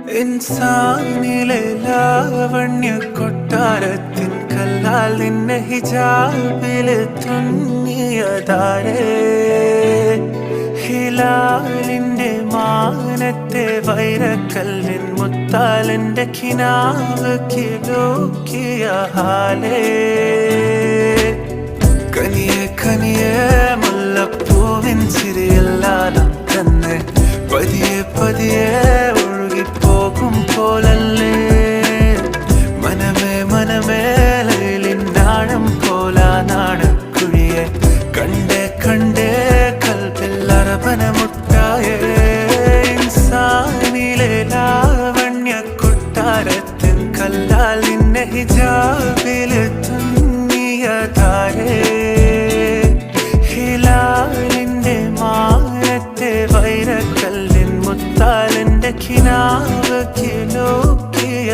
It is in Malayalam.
ഇൻസാനിലെ ലാവണ്യ കൊട്ടാരത്തിൻ കല്ലാൽ നിന്നെ ഹിജാബിൽ തുന്നിയതാരേ. ഹിലാലിന്റെ മാനത്തെ വൈരക്കല്ലിൻ മുത്താലിന്റെ കിനാവ് കിലോക്കിയ ഹാലേ. കനിയെ കനിയെ മുല്ലപ്പൂവിൻ ചിരിയെല്ലാം തന്നെ പതിയെ പതിയെ ഒഴുകിപ്പോകും പോലല്ലേ. മനമേ മനമേ ലൈലിനാഴം പോലാ നാടക്കുഴിയെ കണ്ടേ കണ്ടേ കൽബിൽ അറബന മുട്ടായേ. ഇൻസാനിലെ ലാവണ്യ കൊട്ടാരത്തിൻ കല്ലാൽ നിന്നെ ഹിജാബിൽ തുന്നിയതാരേ. ഹിലാലിന്റെ മാനത്തെ വൈരക്കല്ലിൻ മുത്താലിന്റെ കിനാവ് കിലോക്കിയ